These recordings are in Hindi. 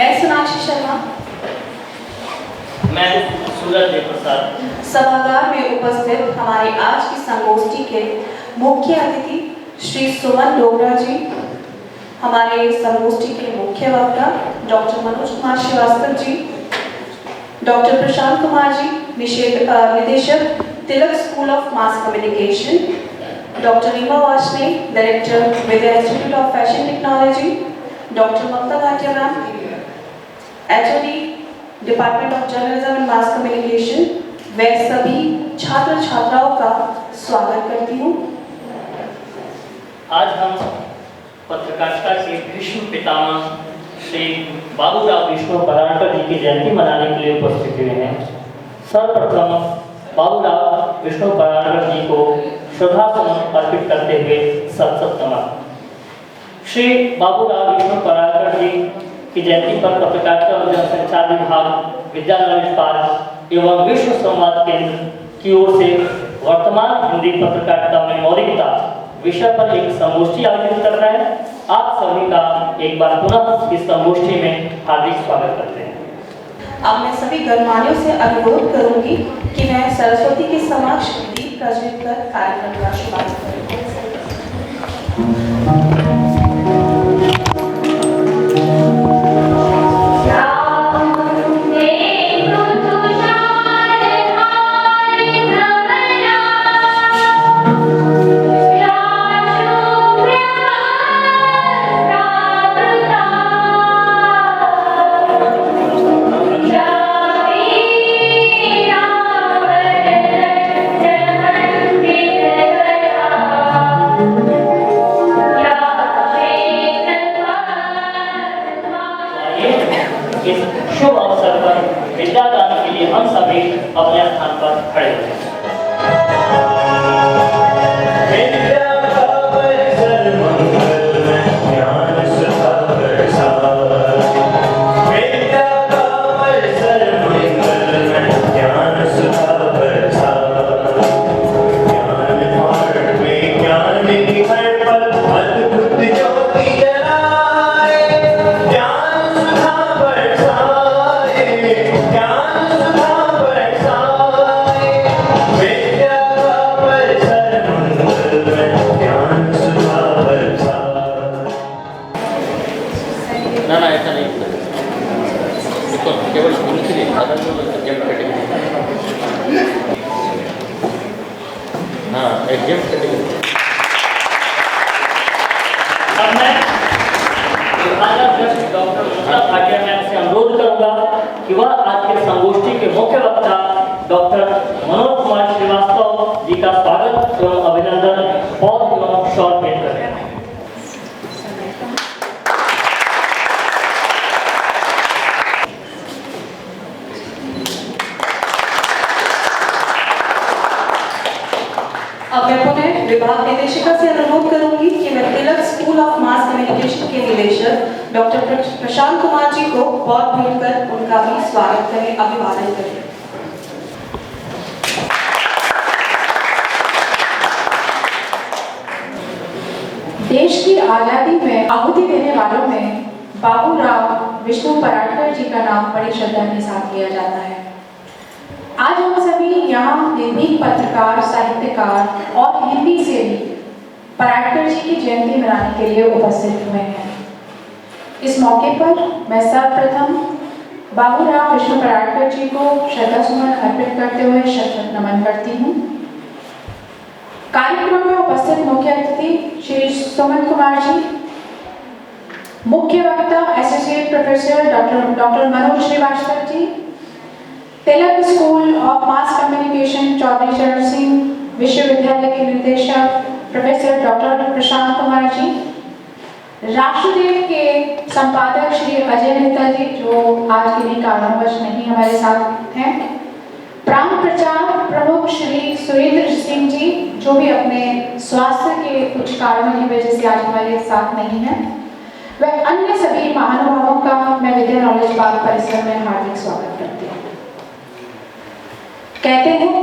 मैं सोनाक्षी शर्मा, मैं सूरज देव प्रसाद। सभागार में उपस्थित हमारी आज की संगोष्ठी के मुख्य अतिथि श्री सुमन डोगरा जी, हमारे संगोष्ठी के मुख्य वक्ता डॉक्टर मनोज कुमार श्रीवास्तव जी, डॉक्टर प्रशांत कुमार जी, निदेशक Tilak school of mass communication, doctor Reema Varshney, director Vidya institute of fashion technology, doctor Mamta Bhatia ma'am, HOD department of journalism and mass communication, व सभी छात्र छात्राओं का स्वागत करती हूँ। आज हम पत्रकारिता के भीष्म पितामह श्री बाबूराव विष्णु पराड़कर जी की जयंती मनाने के लिए उपस्थित हुए हैं। सर्वप्रथम बाबूराव विष्णु पराड़कर जी को श्रद्धासुमन अर्पित करते हुए सत नमन। श्री बाबूराव विष्णु पराड़कर जी की जयंती पर पत्रकारिता और जनसंचार विभाग, विद्यानगर पार्क एवं विश्व संवाद केंद्र की ओर से वर्तमान हिंदी पत्रकारिता में मौलिकता विषय पर एक संगोष्ठी आयोजित कर रहे हैं। आप सभी का एक बार पुनः इस संगोष्ठी में हार्दिक स्वागत करते हैं। अब मैं सभी गणमान्यों से अनुरोध करूंगी कि मैं सरस्वती के समक्ष दीप प्रज्वलित कर कार्यक्रम का शुभारंभ करूं। शुभ अवसर पर विद्यादान के लिए हम सभी अपने स्थान पर खड़े हो जाएं। ना ऐसा नहीं तो केवल उनके लिए एग्जाम कैटेगरी, हाँ एग्जाम कैटेगरी। अब मैं डॉक्टर ममता भाटिया मैम से अनुरोध करूंगा कि वह आज के संगोष्ठी के मुख्य वक्ता डॉक्टर मनोज कुमार श्रीवास्तव जी का स्वागत एवं अभिनंदन और एवं शॉर्ट भेंट करें। अब मैं पुनः विभाग निदेशिका से अनुरोध करूंगी कि मैं Tilak school of mass communication के निदेशक डॉक्टर प्रशांत कुमार जी को बहुत भेंट कर उनका भी स्वागत करें, अभिवादन करें। देश की आजादी में आहुति देने वालों में बाबूराव विष्णु पराड़कर जी का नाम बड़ी श्रद्धा के साथ लिया जाता है। आज हम सभी यहाँ निर्भीक पत्रकार, साहित्यकार और हिंदी से भी पराड़कर जी की जयंती मनाने के लिए उपस्थित हुए हैं। इस मौके पर मैं सर्वप्रथम बाबूराव विष्णु पराड़कर जी को श्रद्धासुमन अर्पित करते हुए शत नमन करती हूँ। कार्यक्रम में उपस्थित मुख्य अतिथि श्री सुमन कुमार जी, मुख्य वक्ता associate professor doctor Manoj Shrivastava ji, Tilak school of mass communication Chaudhary Charan Singh विश्वविद्यालय के निदेशक प्रोफेसर डॉक्टर प्रशांत कुमार जी, राष्ट्रदेव के संपादक श्री अजय मेहता जी जो आज किन्हीं कारणवश नहीं हमारे साथ हैं, प्राण प्रचार प्रमुख श्री सुरेंद्र सिंह जी जो भी अपने स्वास्थ्य के कुछ कारणों की वजह से आज हमारे साथ नहीं हैं, वह अन्य सभी महानुभावों का मैं विद्या नॉलेज पार्क परिसर में हार्दिक स्वागत करती हूँ। कहते हैं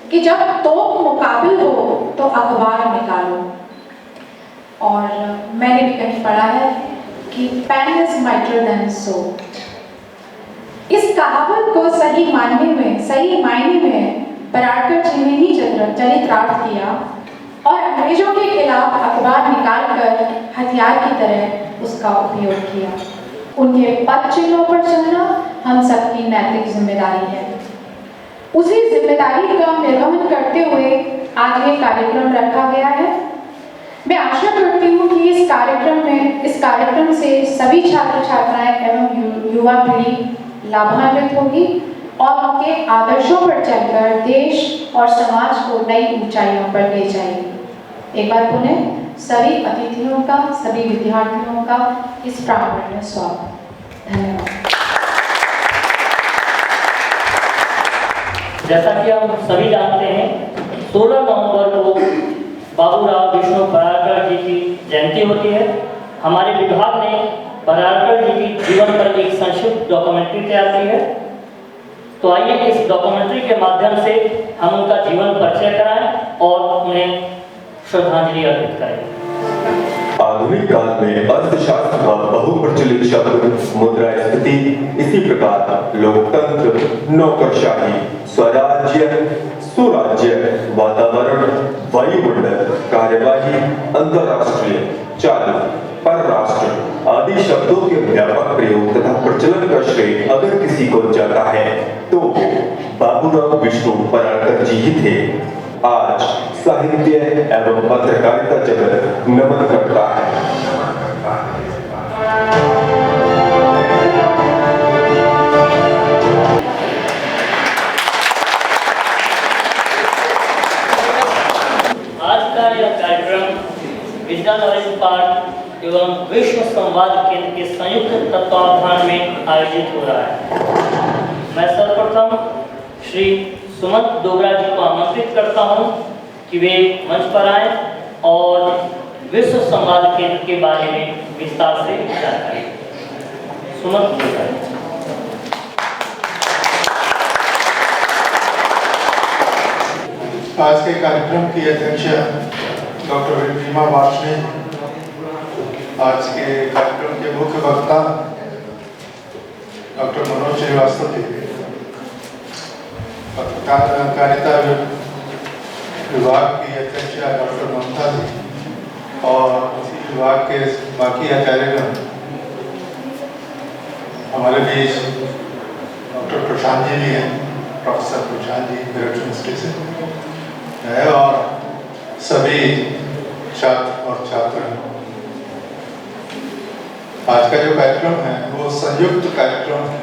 कि जब तोप मुकाबिल हो तो अखबार निकालो, और मैंने भी कहीं पढ़ा है कि pen is mightier than sword। इस कहावत को सही मायने में पराडकर जी ने ही चरितार्थ किया और अंग्रेजों के खिलाफ अखबार निकालकर हथियार की तरह उसका उपयोग किया। उनके पद चिन्हों पर चलना हम सबकी नैतिक जिम्मेदारी है। उसी जिम्मेदारी का निर्वहन करते हुए आज ये कार्यक्रम रखा गया है। मैं आशा करती हूँ कि इस कार्यक्रम से सभी छात्र छात्राएं एवं युवा पीढ़ी लाभान्वित होगी और उनके आदर्शों पर चलकर देश और समाज को नई ऊंचाइयों पर ले जाएगी। एक बार पुनः सभी अतिथियों का, सभी विद्यार्थियों का इस प्रांगण में स्वागत। धन्यवाद। जैसा कि हम सभी जानते हैं, 16 नवंबर को बाबूराव विष्णु पराडकर जी की जयंती होती है। हमारे विभाग ने पराडकर जी की जीवन पर एक संक्षिप्त डॉक्यूमेंट्री तैयार की है। तो आइए इस डॉक्यूमेंट्री के माध्यम से हम उनका जीवन परिचय कराएं और उन्हें श्रद्धांजलि अर्पित करें। आधुनिक काल में अर्थशास्त्र का बहुप्रचलित शब्द मुद्रास्फीति, इसी प्रकार लोकतंत्र, नौकरशाही, स्वराज्य, सुराज्य, वातावरण, वायुमंडल, कार्यवाही, अंतरराष्ट्रीय, चालू, परराष्ट्र आदि शब्दों के व्यापक प्रयोग तथा प्रचलन का श्रेय अगर किसी को जाता है तो बाबूराव विष्णु पराडकर जी ही थे। आज साहित्य एवं पत्रकारिता जगत नमन करता है। आज का यह कार्यक्रम विद्या नॉलेज पार्क एवं विश्व संवाद केंद्र के संयुक्त तत्वावधान में आयोजित हो रहा है। मैं सर्वप्रथम श्री सुमंत डोगरा जी को आमंत्रित करता हूं कि वे मंच पर आएं और विश्व संवाद केंद्र के बारे में विस्तार से जानकारी दें। सुमंत डोगरा जी। आज के कार्यक्रम की अध्यक्षा डॉक्टर रीमा वार्ष्णेय, आज के कार्यक्रम के मुख्य वक्ता डॉक्टर मनोज श्रीवास्तव जी, पत्रकारिता विभाग की अध्यक्षा डॉक्टर ममता जी और इसी विभाग के बाकी आचार्यगण, हमारे बीच डॉक्टर प्रशांत जी भी हैं, प्रोफेसर प्रशांत जी मेरठ यूनिवर्सिटी से है, और सभी छात्र और छात्र। आज का जो कार्यक्रम है वो संयुक्त कार्यक्रम है।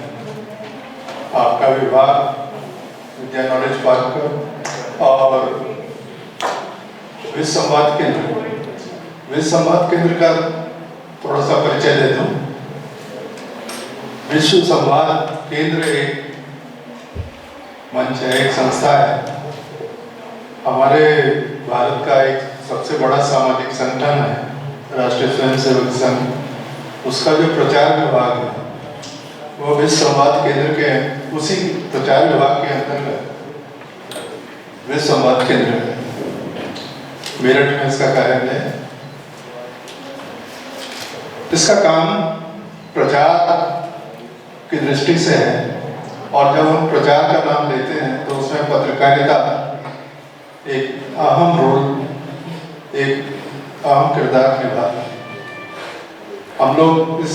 आपका विभाग विद्या नॉलेज पार्क और विश्व संवाद केंद्र का थोड़ा सा परिचय दे दूं। विश्व संवाद केंद्र एक मंच है, एक संस्था है, हमारे भारत का एक सबसे बड़ा सामाजिक संगठन है, राष्ट्रीय स्वयंसेवक संघ। उसका जो प्रचार विभाग है वो विश्व संवाद केंद्र के उसी प्रचार विभाग के अंतर्गत विश्व संवाद केंद्र है, मेरठ में इसका कार्यालय है। इसका काम प्रचार की दृष्टि से है और जब हम प्रचार का नाम लेते हैं तो उसमें पत्रकारिता एक अहम रोल, एक अहम किरदार निभाती है। हम लोग इस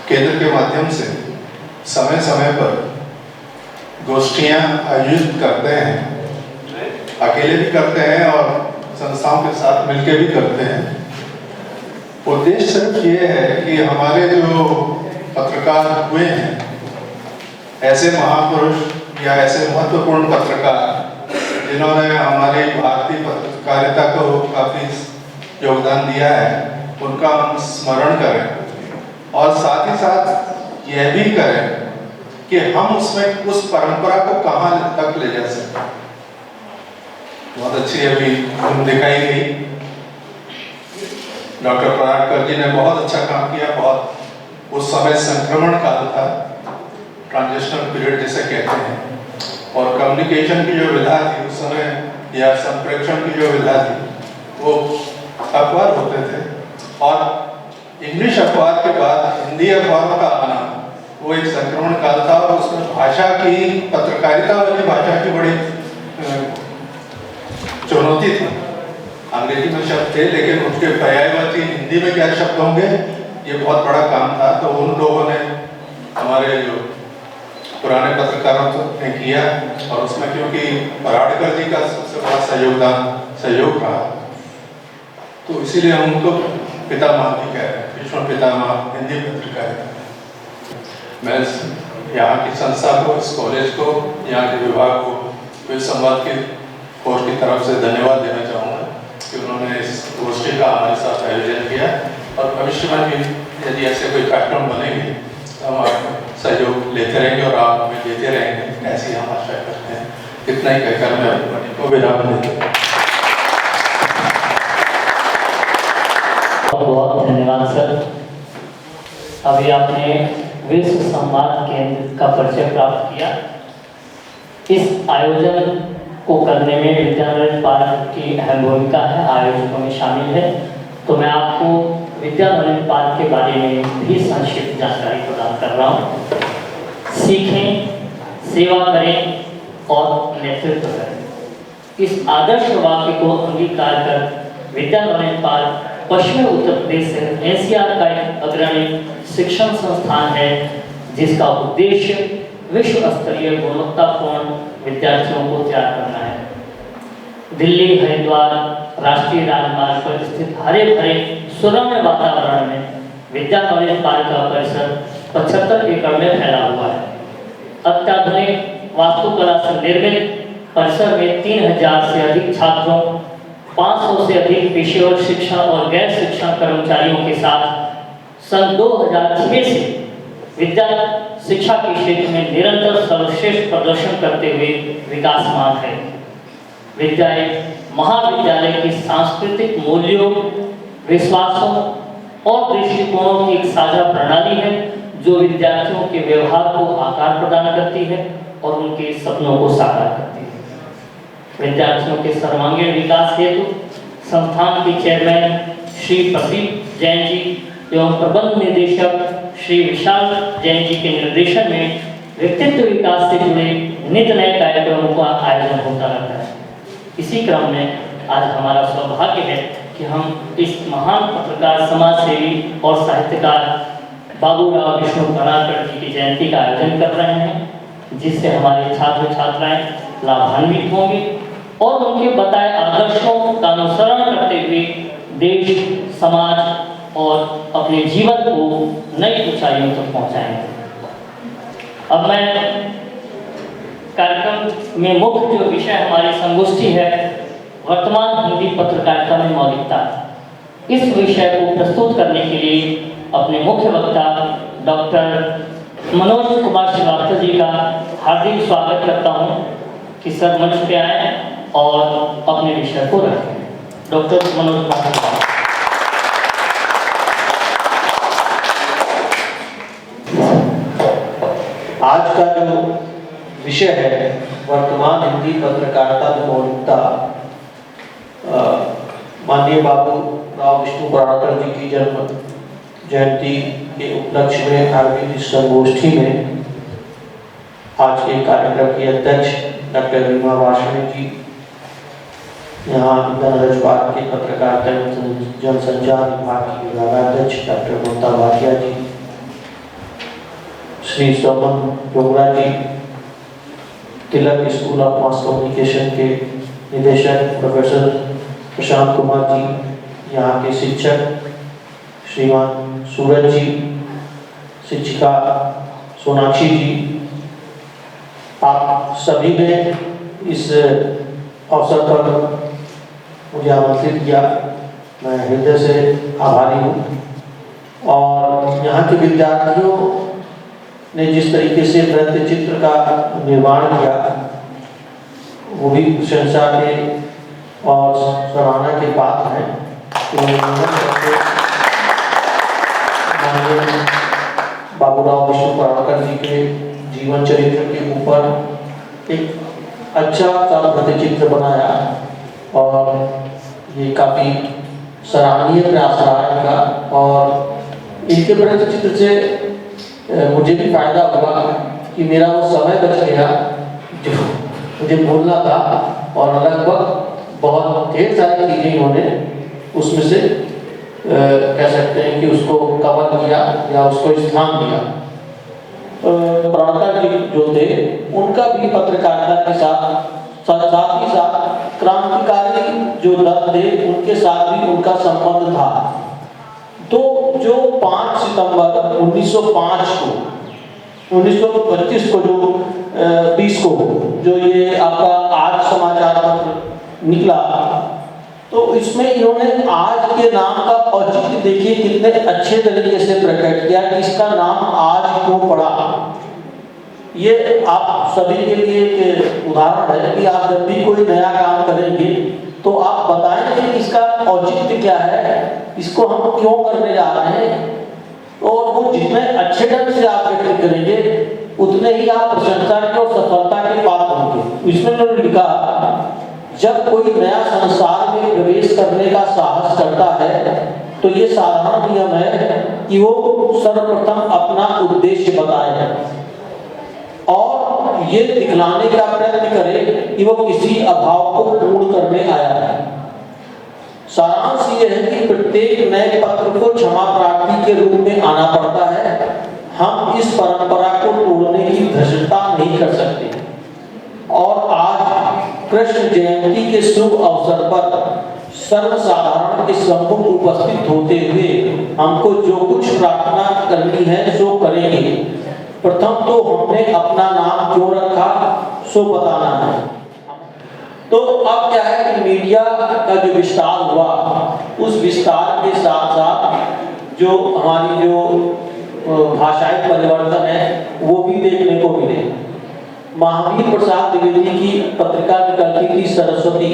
केंद्र के माध्यम से समय समय पर गोष्ठियां आयोजित करते हैं, अकेले भी करते हैं और संस्थाओं के साथ मिलकर भी करते हैं। उद्देश्य सिर्फ ये है कि हमारे जो पत्रकार हुए हैं, ऐसे महापुरुष या ऐसे महत्वपूर्ण पत्रकार जिन्होंने हमारी भारतीय पत्रकारिता को काफी योगदान दिया है, उनका हम स्मरण करें और साथ ही साथ यह भी करें कि हम उसमें उस परंपरा को कहां तक ले जा सकते। बहुत अच्छी अभी फिल्म दिखाई गई, डॉक्टर पराडकर जी ने बहुत अच्छा काम किया। बहुत उस समय संक्रमण काल था, ट्रांजिशनल पीरियड जिसे कहते हैं, और कम्युनिकेशन की जो विधा थी उस समय या संप्रेषण की जो विधा थी वो अखबार होते थे और इंग्लिश अखबार के बाद हिंदी अखबारों का आना वो एक संक्रमण काल था और उसमें भाषा की, पत्रकारिता वाली भाषा की बड़ी चुनौती थी। अंग्रेजी में शब्द थे लेकिन उसके पर्यायवाची हिंदी में क्या शब्द होंगे, ये बहुत बड़ा काम था। तो उन लोगों ने, हमारे जो पुराने पत्रकारों ने किया, और उसमें क्योंकि पराड़कर जी का सबसे बड़ा सहयोग रहा, तो इसीलिए हम उनको पितामह भी कह रहे हैं, विश्व पितामह हिंदी पत्रकारिता। मैं यहाँ की संस्था को, इस कॉलेज को, यहाँ के विभाग को विश्व संवाद की कोष की तरफ से धन्यवाद देना चाहूँगा कि उन्होंने इस गोष्ठी का हमारे साथ आयोजन किया, और भविष्य में भी यदि ऐसे कोई कार्यक्रम बनेंगे तो हम आपको सहयोग लेते रहेंगे और आप हमें देते रहेंगे, ऐसी हम आशा करते हैं। इतना ही कहकर मैं अपनी को विराम देता हूँ। बहुत धन्यवाद सर। अभी आपने विश्व संवाद केंद्र का परिचय प्राप्त किया। इस आयोजन को करने में विद्यानंद पार्क की अहम भूमिका है, आयोजकों में शामिल है। तो मैं आपको विद्यानंद पार्क के बारे में भी संक्षिप्त जानकारी प्रदान कर रहा हूँ। सीखें, सेवा करें और नेतृत्व करें। इस आदर्श वाक्य को अंगीकार कर विद्यानंद पार्क पश्चिमी उत्तर प्रदेश से एनसीआर का एक अग्रणी शिक्षण संस्थान है, जिसका उद्देश्य विश्व स्तरीय गुणवत्तापूर्ण विद्यार्थियों को तैयार करना है। दिल्ली हरिद्वार राष्ट्रीय राजमार्ग पर स्थित हरे भरे सुरम्य वातावरण में विद्यानंद पार्क का परिसर 75 एकड़ में फैला हुआ है। अत्याधुनिक वास्तुकला से निर्मित परिसर में 3000 से अधिक छात्रों, 500 से अधिक पेशेवर शिक्षण और गैर शिक्षण कर्मचारियों के साथ सन 2006 से विद्या शिक्षा के क्षेत्र में निरंतर सर्वश्रेष्ठ प्रदर्शन करते हुए विकासमान है। विद्या एक महाविद्यालय की सांस्कृतिक मूल्यों, विश्वासों और दृष्टिकोणों की एक साझा प्रणाली है, जो विद्यार्थियों के व्यवहार को आकार प्रदान करती है और उनके सपनों को साकार करती है। विद्यार्थियों के सर्वांगीण विकास हेतु संस्थान के चेयरमैन श्री प्रदीप जैन जी एवं प्रबंध निदेशक श्री विशाल जैन जी के निर्देशन में व्यक्तित्व विकास से जुड़े नित नए कार्यक्रमों का आयोजन होता रहता है। इसी क्रम में आज हमारा सौभाग्य है कि हम इस महान पत्रकार, समाज सेवी और साहित्यकार बाबूराव विष्णु पराड़कर जी की जयंती का आयोजन कर रहे हैं, जिससे हमारे छात्र छात्राएं लाभान्वित होंगे और उनके बताए आदर्शों का अनुसरण करते हुए देश, समाज और अपने जीवन को नई ऊंचाइयों तक पहुंचाएंगे। अब मैं कार्यक्रम में मुख्य जो विषय हमारी संगोष्ठी है, वर्तमान हिंदी पत्रकारिता में मौलिकता, इस विषय को प्रस्तुत करने के लिए अपने मुख्य वक्ता डॉक्टर मनोज कुमार श्रीवास्तव जी का हार्दिक स्वागत करता हूं कि सर मंच पे आए और अपने विषय को रखें। डॉक्टर मनोज कुमार। आज का जो विषय है वर्तमान हिंदी पत्रकारिता में मौलिकता, माननीय बाबूराव विष्णु पराड़कर जी की जन्म जयंती के उपलक्ष्य में आयोजित इस संगोष्ठी में आज के कार्यक्रम के अध्यक्ष डॉक्टर रीमा वार्ष्णेय जी, यहाँ विद्यानंद पार्क के पत्रकारिता एवं जनसंचार विभाग की विभागाध्यक्ष doctor Mamta Bhatia ji, Shri Soman Dogra ji, Tilak school of mass communication के निदेशक प्रोफेसर प्रशांत कुमार जी, यहाँ के शिक्षक श्रीमान सूरज जी, शिक्षिका सोनाक्षी जी, आप सभी ने इस अवसर पर मुझे आमंत्रित किया, मैं हृदय से आभारी हूँ। और यहाँ के विद्यार्थियों ने जिस तरीके से नृत्य चित्र का निर्माण किया वो भी प्रशंसा के और सराहना के पात्र हैं। बाबूराव विष्णु पराड़कर जी के जीवन चरित्र के ऊपर एक अच्छा सा नृत्य चित्र बनाया और ये काफ़ी सराहनीय प्रयास रहा इनका। और इनके प्रचित्र से मुझे भी फायदा हुआ कि मेरा वो समय बच गया जो मुझे बोलना था, और लगभग बहुत ढेर सारी चीज़ें इन्होंने उसमें से कह सकते हैं कि उसको कवर किया या उसको स्थान दिया। प्रणता जी जो थे उनका भी पत्रकारिता के साथ ही साथ क्रांतिकारी जो दल थे उनके साथ भी उनका संबंध था। तो जो 5 सितंबर 1905 को 1925 को जो 20 को जो ये आपका आज समाचार पत्र निकला, तो इसमें इन्होंने आज के नाम का औचित्य देखिए कितने अच्छे तरीके से प्रकट किया कि इसका नाम आज क्यों पड़ा। ये आप सभी के लिए एक उदाहरण है कि आप जब भी कोई नया काम करेंगे तो आप बताएंगे कि इसका औचित्य क्या है, इसको हम क्यों करने जा रहे हैं, और वो जितने अच्छे ढंग से आप व्यक्त करेंगे उतने ही आप प्रशंसा के और सफलता के पात्र होंगे। इसमें उन्होंने लिखा, जब कोई नया संसार में प्रवेश करने का साहस करता है तो ये साधारण नियम है कि वो सर्वप्रथम अपना उद्देश्य बताए और ये दिखलाने का प्रयत्न करे कि वो किसी अभाव को पूर्ण करने आया है। सारांश ये है कि प्रत्येक नए पत्र को क्षमा प्रार्थी के रूप में आना पड़ता है। हम इस परंपरा को तोड़ने की धृष्टता नहीं कर सकते, और आज कृष्ण जयंती के शुभ अवसर पर सर्वसाधारण के सम्मुख उपस्थित होते हुए हमको जो कुछ प्रार्थना करनी है सो करेंगे। प्रथम तो हमने अपना नाम क्यों रखा सो बताना है। तो अब क्या है कि मीडिया का जो विस्तार हुआ, उस विस्तार के साथ साथ जो हमारी जो भाषाई परिवर्तन है वो भी देखने को मिले। महावीर प्रसाद द्विवेदी की पत्रिका निकलती थी सरस्वती,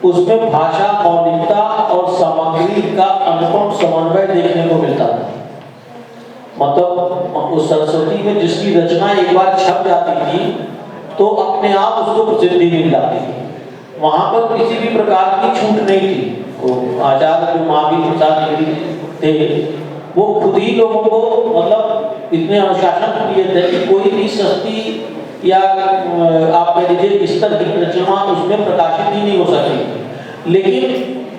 उसमें भाषा मौलिकता और सामग्री का अनुपम समन्वय देखने को मिलता था। मतलब उस सरस्वती में जिसकी रचना एक बार छप जाती थी तो अपने आप उसको प्रसिद्धि मिल जाती थी, वहां पर किसी भी प्रकार की छूट नहीं थी। वो आचार्य जो महावीर प्रसाद द्विवेदी थे वो खुद ही लोगों को मतलब इतने अनुशासन किए थे कि कोई भी सस्ती या आप कह लीजिए स्तर की रचना उसमें प्रकाशित ही नहीं हो सकती। लेकिन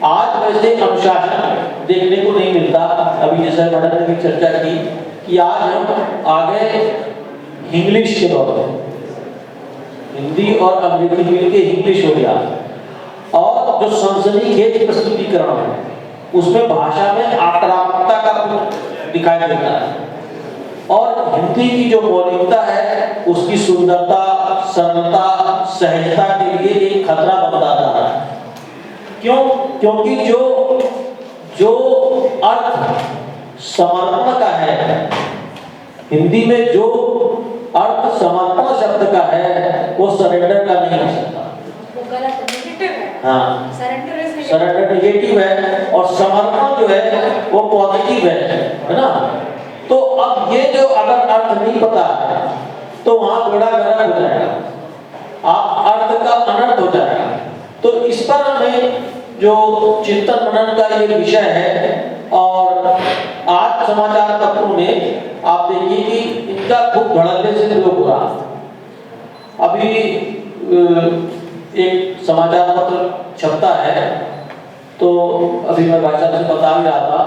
आज वैसे अनुशासन देखने को नहीं मिलता। अभी जैसे मैडम ने भी चर्चा की कि आज हम आ गए इंग्लिश के दौर में, हिंदी और अंग्रेजी मिलके इंग्लिश हो गया, और जो सनसनीखेज प्रस्तुतिकरण है उसमें भाषा में आक्रामकता का दिखाई देता है, और हिंदी की जो मौलिकता है उसकी सुंदरता, सरलता, सहजता के लिए एक खतरा बनता जा रहा है। क्यों? क्योंकि जो अर्थ समर्पण का है, हिंदी में जो अर्थ समर्पण शब्द का है वो सरेंडर का नहीं हो सकता। वो गलत नेगेटिव है। हाँ, सरेंडर नेगेटिव है और समर्पण जो है वो पॉजिटिव है ना। तो अब ये जो अगर अर्थ नहीं पता है तो वहां बड़ा गलत हो जाएगा, आप अर्थ का अनर्थ हो जाएगा। तो इस पर हमें जो चिंतन मनन का ये विषय है, और आज समाचार पत्रों में आप देखिए कि इनका खूब धड़ल्ले से प्रयोग हो रहा। अभी एक समाचार पत्र छपता है, तो अभी मैं भाई साहब से बता भी रहा था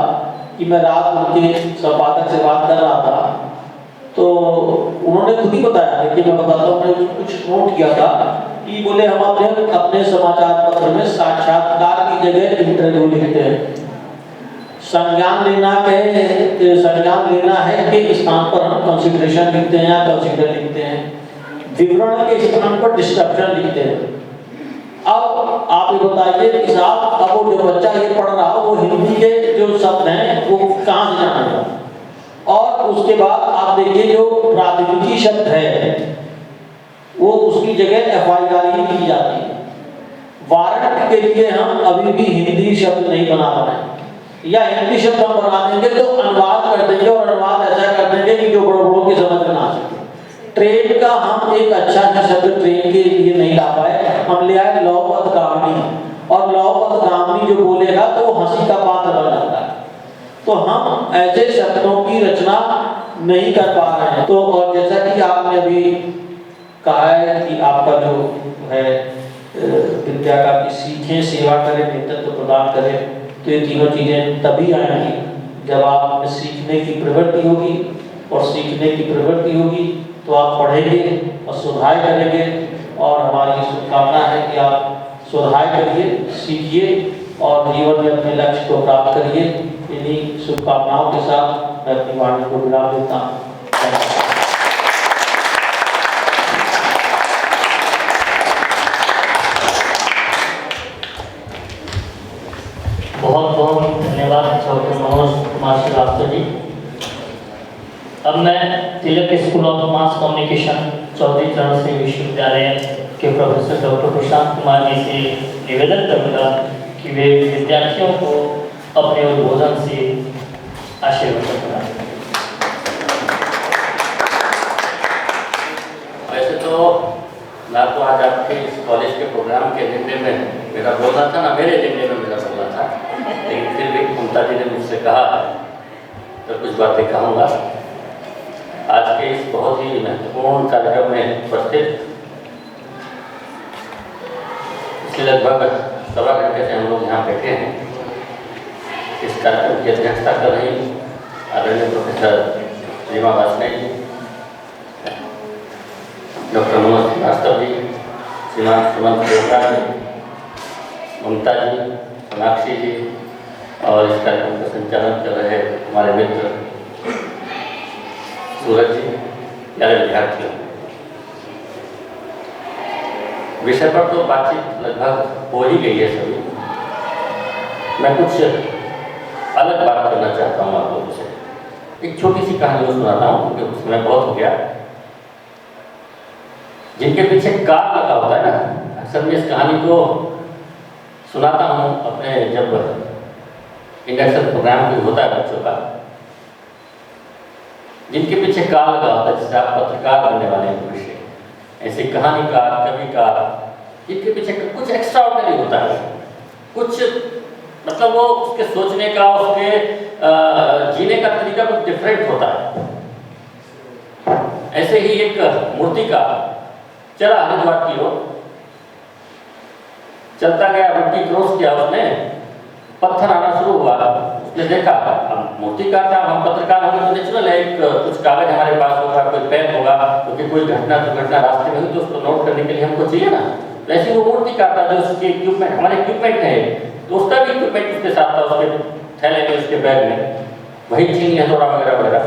कि मैं रात उनके संपादक से बात कर रहा था, तो उन्होंने खुद ही बताया, देखिए मैं बताता हूँ, मैंने कुछ नोट किया था कि बोले हम अपने समाचार पत्र में साक्षात्कार की जगह इंटरव्यू लिखते हैं। संज्ञान लेना है के स्थान पर हम कंसिडरेशन लिखते हैं या कंसिडर लिखते हैं, विवरण के स्थान पर डिस्क्रिप्शन लिखते हैं। अब आप ये बताइए कि साहब अब वो जो बच्चा ये पढ़ रहा हो वो हिंदी के जो शब्द हैं वो कहाँ से जानेगा, और उसके बाद आप देखिए जो प्रातिनिधिक शब्द है वो उसकी जगह FIR ही की जाती है। वारंट के लिए हम अभी भी हिंदी शब्द नहीं बना पाए, या हिंदी शब्द हम बना देंगे तो अनुवाद कर देंगे, और अनुवाद ऐसा कर देंगे कि जो बड़ों के समझ में ना आ सके। ट्रेन का हम एक अच्छा शब्द ट्रेन के लिए नहीं ला पाए, हम ले आए लौपथ गामिनी, और लौपथ गामिनी जो बोलेगा तो वो हंसी का पात्र बन जाता है। तो हम ऐसे शब्दों की रचना नहीं कर पा रहे हैं। तो और जैसा कि आपने अभी कहा है कि आपका जो है विद्या का कि सीखें, सेवा करें, नेतृत्व प्रदान करें, तो ये तीनों चीज़ें तभी आएंगी जब आप में सीखने की प्रवृत्ति होगी, और सीखने की प्रवृत्ति होगी तो आप पढ़ेंगे और सुधार करेंगे। और हमारी शुभकामना है कि आप सुधार करिए, सीखिए और जीवन में अपने लक्ष्य को प्राप्त करिए। इन्हीं शुभकामनाओं के साथ मैं अपनी वाणी को विराम देता हूँ। बहुत बहुत धन्यवाद डॉक्टर मनोज कुमार श्रीवास्तव जी। अब मैं Tilak school of mass communication Chaudhary Charan Singh विश्वविद्यालय के प्रोफेसर डॉक्टर प्रशांत कुमार जी से निवेदन करूँगा कि वे विद्यार्थियों को अपने उद्बोधन से आशीर्वाद कराएं। वैसे तो मैं तो आज आपके इस कॉलेज के प्रोग्राम के एजेंडे में मेरा बोलना था ना, मेरे एजेंडे में मेरा बोलना था, लेकिन फिर भी ममता जी ने मुझसे कहा तो कुछ बातें कहूँगा। आज के इस बहुत ही महत्वपूर्ण कार्यक्रम में उपस्थित, इसलिए लगभग सवा घंटे से हम लोग यहाँ बैठे हैं। इस कार्यक्रम की अध्यक्षता कर रही आदरणीय प्रोफेसर रीमा वाजपेयी जी, डॉक्टर मनोज श्रीवास्तव जी, श्रीमान सुमंत डोगरा जी, ममता जी, सोनाक्षी जी, और इस कार्यक्रम का संचालन कर रहे हमारे मित्र सूरज जी, प्यारे विद्यार्थियों। विषय पर तो बातचीत लगभग हो ही गई है सभी। मैं कुछ अलग बात करना चाहता हूँ आप लोगों से। एक छोटी सी कहानी सुनाता हूँ क्योंकि समय बहुत हो गया। जिनके पीछे कार लगा होता है ना, अक्सर मैं इस कहानी को सुनाता हूँ अपने जब इंडक्शन प्रोग्राम भी होता है बच्चों का। जिनके पीछे कार लगा होता है, जिससे आप पत्रकार बनने वाले हैं भविष्य, ऐसे कहानीकार, कविकार, जिनके पीछे कुछ एक्स्ट्राऑर्डिनरी होता है, कुछ मतलब वो उसके सोचने का, उसके जीने का तरीका कुछ डिफरेंट होता है। ऐसे ही एक मूर्तिकार चला हरिद्वार की ओर, चलता गया, रोटी क्रॉस किया उसने, पत्थर आना शुरू हुआ। उसने देखा, हम मूर्तिकार था, हम पत्रकार होंगे तो नेचुरल है, एक कुछ कागज हमारे पास होगा, कोई पेन होगा, क्योंकि कोई घटना दुर्घटना रास्ते में हुई तो उसको नोट करने के लिए हमको चाहिए ना। तो ऐसे वो मूर्तिकार था जो उसके इक्विपमेंट, हमारे इक्विपमेंट है, तो उसका भी इक्विपमेंट उसके साथ था, उसके थैले में, उसके बैग में, वही चीनी हथौड़ा वगैरह वगैरह।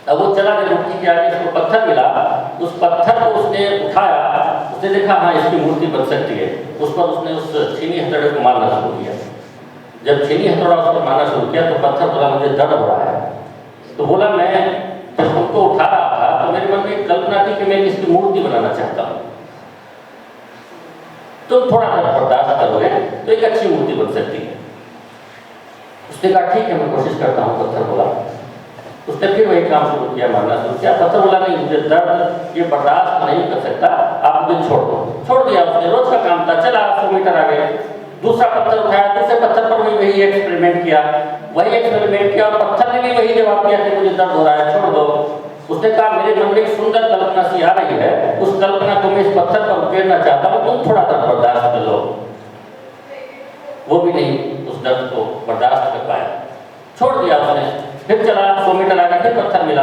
अब वो चला गया मूर्ति के आगे, उसको पत्थर मिला, उस पत्थर को उसने उठाया, उसने देखा हाँ इसकी मूर्ति बन सकती है। उस पर उसने उस छीनी हथौड़े को मारना शुरू किया। जब छीनी हथौड़ा उस पर मारना शुरू किया तो पत्थर बोला मुझे दर्द हो रहा है। तो बोला मैं जब उनको उठा रहा था तो मेरे मन में एक कल्पना थी कि मैं इसकी मूर्ति बनाना चाहता हूँ, तुम थोड़ा सा बर्दाश्त करोगे तो एक अच्छी मूर्ति बन सकती है। उसने कहा ठीक है मैं कोशिश करता हूँ, पत्थर बोला। उसने फिर वही काम शुरू किया, मारना शुरू किया। पत्थर बोला नहीं मुझे दर्द ये बर्दाश्त नहीं कर सकता, आप मुझे छोड़ दो। छोड़ दिया उसने, रोज का काम था। चला 100 मीटर आगे, दूसरा पत्थर उठाया, दूसरे पत्थर पर भी वही एक्सपेरिमेंट किया, और पत्थर ने भी वही जवाब दिया कि मुझे दर्द हो रहा है, छोड़ दो। उसने कहा मेरे मन में एक सुंदर कल्पना सी आ रही है, उस कल्पना को मैं इस पत्थर पर उकेरना चाहता हूँ, तुम थोड़ा दर्द बर्दाश्त कर लो। वो भी नहीं उस दर्द को बर्दाश्त कर पाया, छोड़ दिया उसने। फिर चला 100 मीटर आगे, फिर पत्थर मिला,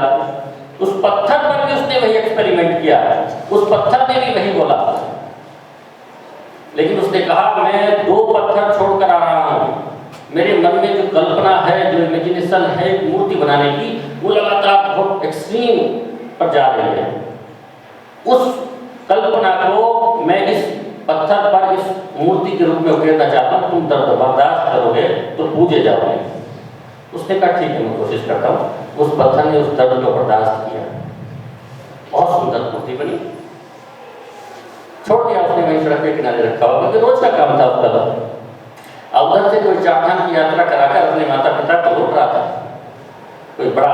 उस पत्थर पर भी उसने वही एक्सपेरिमेंट किया, उस पत्थर ने भी वही बोला। लेकिन उसने कहा मैं 2 पत्थर छोड़कर आ रहा हूँ, मेरे मन में जो कल्पना है, जो इमेजिनेशन है मूर्ति बनाने की, वो लगातार बहुत एक्सट्रीम पर जा रही है। उस कल्पना को मैं इस पत्थर पर इस मूर्ति के रूप में उकेरना चाहता हूँ, तुम दर्द बर्दाश्त करोगे तो पूजे जाओगे। उसने कहा ठीक है मैं कोशिश करता हूँ। उस पत्थर ने उस दर्द को बर्दाश्त किया, बहुत सुंदर मूर्ति बनी। छोड़ दिया उसने, वहीं सड़क के किनारे रखा हुआ, क्योंकि रोज का काम था उसका। अब उधर से कोई 4 धाम की यात्रा कराकर अपने माता पिता को लौट रहा था, कोई बड़ा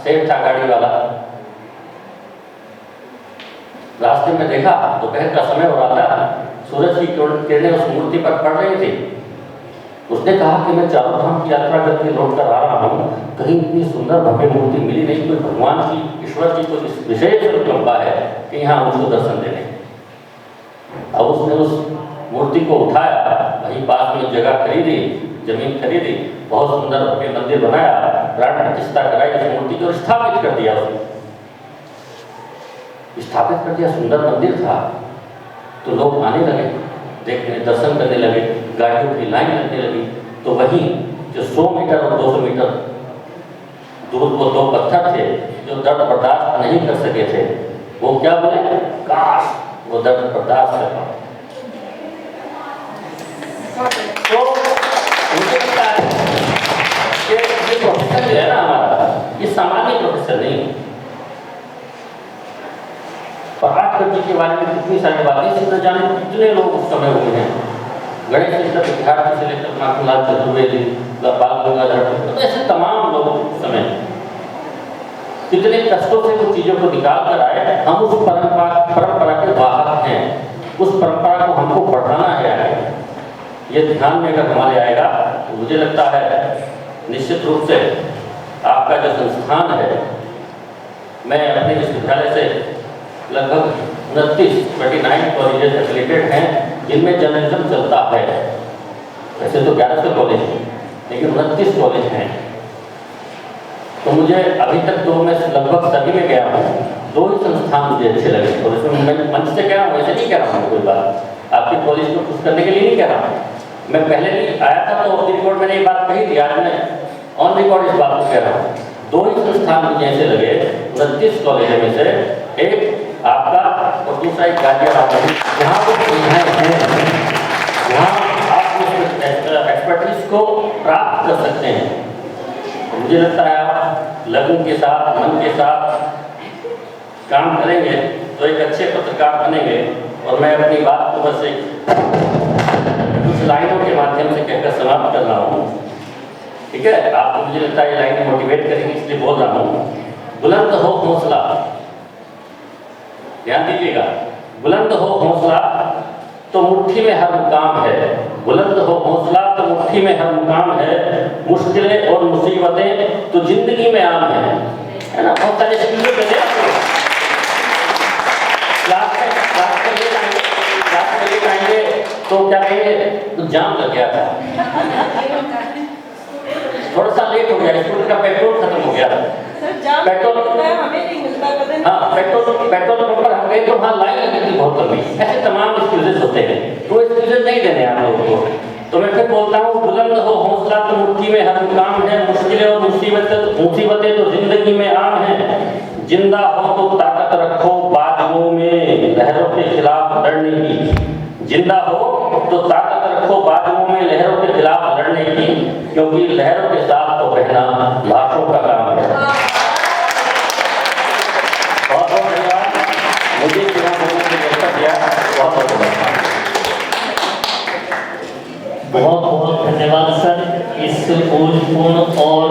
सेठ था गाड़ी वाला। रास्ते में देखा दोपहर का समय हो रहा था, सूरज की किरणें उस मूर्ति पर पड़ रही थी। उस उसने कहा कि मैं चारों धाम की यात्रा करके लौट कर आ रहा हूँ, कहीं इतनी सुंदर भव्य मूर्ति मिली नहीं, कोई भगवान की, ईश्वर की कोई विशेष अनुकंपा है कि यहाँ उसको दर्शन देने। अब उसने उस मूर्ति को उठाया, वहीं पास में जगह खरीदी, जमीन खरीदी, बहुत सुंदर भव्य मंदिर बनाया, प्राण प्रतिष्ठा कराई उस मूर्ति को और स्थापित कर दिया। उसने स्थापित कर दिया, सुंदर मंदिर था। तो लोग आने लगे, देखने, दर्शन करने लगे, गाड़ियों की लाइन लगने लगी। तो वहीं जो 100 मीटर और 200 मीटर दूर वो 2 पत्थर थे जो दर्द बर्दाश्त नहीं कर सके थे, वो क्या बोले, काश वो दर्द बर्दाश्त कर पाए। तो मुझे लगता है कि ये प्रोफेसर जो है ना हमारा, ये सामान्य प्रोफेसर नहीं। पराशर जी के बारे में कितनी सारी बातें से न जाने कितने लोग उस समय हुए हैं। गणेश चंद्र विद्यार्थी से लेकर नाथूलाल चतुर्वेदी, बाल गंगाधर, तो ऐसे तमाम लोग उस समय कितने कष्टों से कुछ चीज़ों को निकाल कर आए। हम उस परंपरा के वाहक हैं, उस परंपरा को हमको बढ़ाना है आगे। ये ध्यान में अगर हमारे आएगा तो मुझे लगता है निश्चित रूप से आपका जो संस्थान है, मैं अपने विश्वविद्यालय से लगभग 29 कॉलेजेस एफिलिएटेड हैं जिनमें जर्नलिज्म चलता है। वैसे तो 1100 कॉलेज हैं, लेकिन 29 कॉलेज हैं। तो मुझे अभी तक तो मैं लगभग सभी में गया हूँ, 2 ही संस्थान मुझे अच्छे लगे। और इसमें मैं मंच से कह रहा हूँ, ऐसे नहीं कह रहा हूँ कोई बात, आपके कॉलेज को खुश करने के लिए नहीं कह रहा हूँ। मैं पहले भी आया था तो ऑफ द रिकॉर्ड मैंने ये बात कही थी, आज मैं ऑन रिकॉर्ड इस बात को कह रहा हूँ। 2 ही संस्थान मुझे ऐसे लगे 29 कॉलेजों में से, एक आपका और दूसरा एक गाजियाबाद में, जहाँ वो सुविधाएं हैं, जहाँ आप उस एक्सपर्टीज को प्राप्त कर सकते हैं। मुझे लगता है आप लगन के साथ, मन के साथ काम करेंगे तो एक अच्छे पत्रकार बनेंगे। और मैं अपनी बात को बस कुछ लाइनों के माध्यम से कहकर समाप्त कर रहा हूँ, ठीक है। आपको मुझे लगता है ये लाइनें मोटिवेट करेंगी, इसलिए बोल रहा हूँ। बुलंद हो हौसला, ध्यान दीजिएगा, बुलंद हो हौसला तो मुट्ठी में हर मुकाम है। बुलंद हो हौसला तो मुट्ठी में हर मुकाम है। मुश्किलें और मुसीबतें तो जिंदगी में आम है ना। बहुत सारे चीज़ें कहते हैं क्लास में लेकर आएंगे तो क्या कहेंगे, तो जाम लग गया था, थोड़ा सा लेट हो गया, स्कूल का पेट्रोल खत्म हो गया, पेट्रोल हमें नहीं मिलता, हाँ पेट्रोल पंप पर हम गए तो वहाँ लाइन लगी थी बहुत लंबी। ऐसे तमाम एक्सक्यूजेस होते हैं, तो एक्सक्यूजेस नहीं देने आप लोगों को। तो मैं फिर बोलता हूँ, बुलंद हो हौसला तो मुट्ठी में हर मुकाम है। मुश्किलें और मुसीबतें तो जिंदगी में आम है। जिंदा हो तो ताकत रखो बाजुओं में लहरों के खिलाफ लड़ने की। जिंदा हो तो ताकत रखो बाजुओं में लहरों के खिलाफ लड़ने की, क्योंकि लहरों के साथ तो बहना लाशों का काम है। बहुत बहुत धन्यवाद, मुझे दिया बहुत बहुत धन्यवाद। बहुत बहुत धन्यवाद सर इस बोधपूर्ण और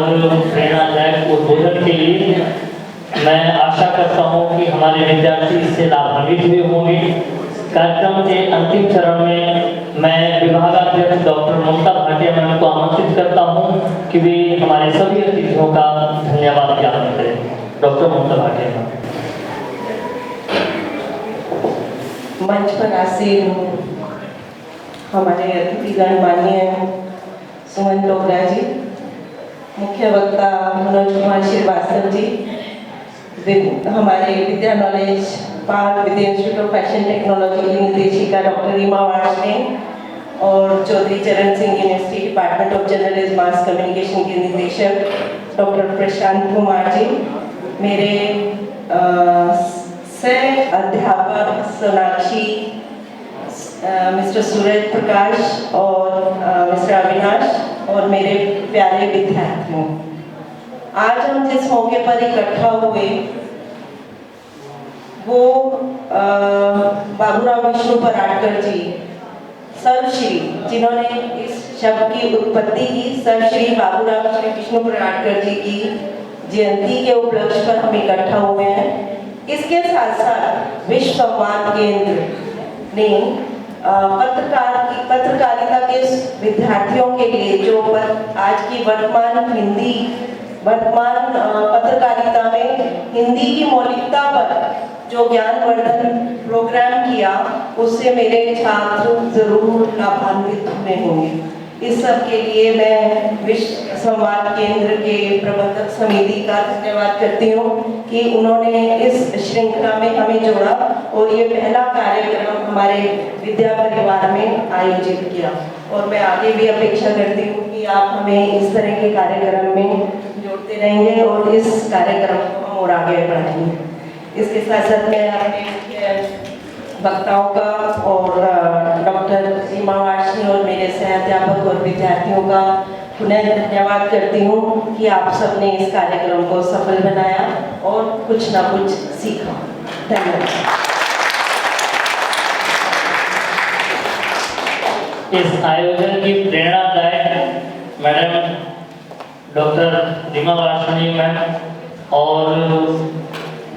प्रेरणादायक उद्बोधन के लिए। मैं आशा करता हूं कि हमारे विद्यार्थी इससे लाभान्वित हुए होंगे। कार्यक्रम के अंतिम चरण में मैं विभागाध्यक्ष डॉक्टर ममता भाटिया मैम को आमंत्रित करता हूं कि वे हमारे सभी अतिथियों का धन्यवाद ज्ञापन करें। Doctor Mamta Bhatia ma'am. मंच पर आसीन हमारे अतिथिगण माननीय सुमन डोगरा जी, मुख्य वक्ता मनोज कुमार श्रीवास्तव जी, हमारे Vidya knowledge park Vidya institute of fashion technology की निदेशिका डॉक्टर रीमा वार्ष्णे और Chaudhary Charan Singh university department of journalism mass communication के निदेशक डॉक्टर प्रशांत कुमार जी, मेरे सह अध्यापक सोनाक्षी, मिस्टर सूरज प्रकाश और मिस्टर अविनाश और मेरे प्यारे विद्यार्थियों, आज हम जिस मौके पर इकट्ठा हुए वो बाबूराव विष्णु पराडकर जी सर्वश्री, जिन्होंने इस शब्द की उत्पत्ति की, सर्वश्री बाबूराव विष्णु पराडकर जी की जयंती के उपलक्ष्य पर हम इकट्ठा हुए हैं। इसके साथ साथ विश्व संवाद केंद्र ने पत्रकारिता के विद्यार्थियों के लिए जो आज की वर्तमान पत्रकारिता में हिंदी की मौलिकता पर जो ज्ञानवर्धन प्रोग्राम किया, उससे मेरे छात्र जरूर लाभान्वित हुए होंगे। इस सब के लिए मैं विश्व संवाद केंद्र के प्रबंधक समिति का धन्यवाद करती हूँ कि उन्होंने इस श्रृंखला में हमें जोड़ा और ये पहला कार्यक्रम हमारे विद्या परिवार में आयोजित किया। और मैं आगे भी अपेक्षा करती हूँ कि आप हमें इस तरह के कार्यक्रम में जोड़ते रहेंगे और इस कार्यक्रम को हम और आगे बढ़ाएंगे। इसके साथ साथ मैं अपने मुख्य वक्ताओं का और डॉक्टर सीमा वार्ष्णेय और मेरे सहाध्यापक और विद्यार्थियों का पुनः धन्यवाद करती हूँ कि आप सबने इस कार्यक्रम को सफल बनाया और कुछ ना कुछ सीखा। धन्यवाद। इस आयोजन की प्रेरणादायक madam doctor Reema Varshney ma'am और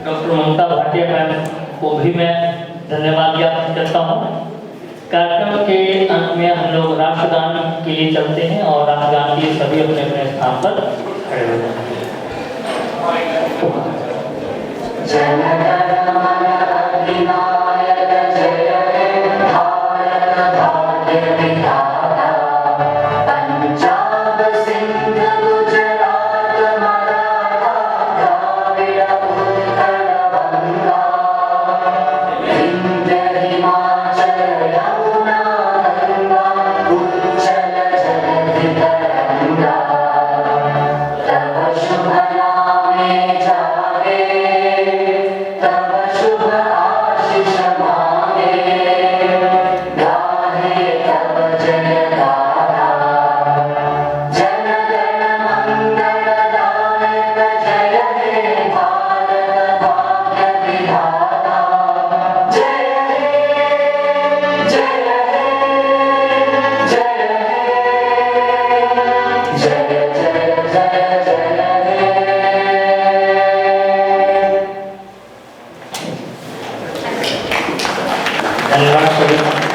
डॉक्टर ममता भाटिया मैम को भी मैं धन्यवाद ज्ञापन करता हूँ। कार्यक्रम के अंत में हम लोग राष्ट्रगान के लिए चलते हैं और राष्ट्रगान के लिए सभी अपने अपने स्थान पर खड़े हो जाते हैं। धन्यवाद सभी।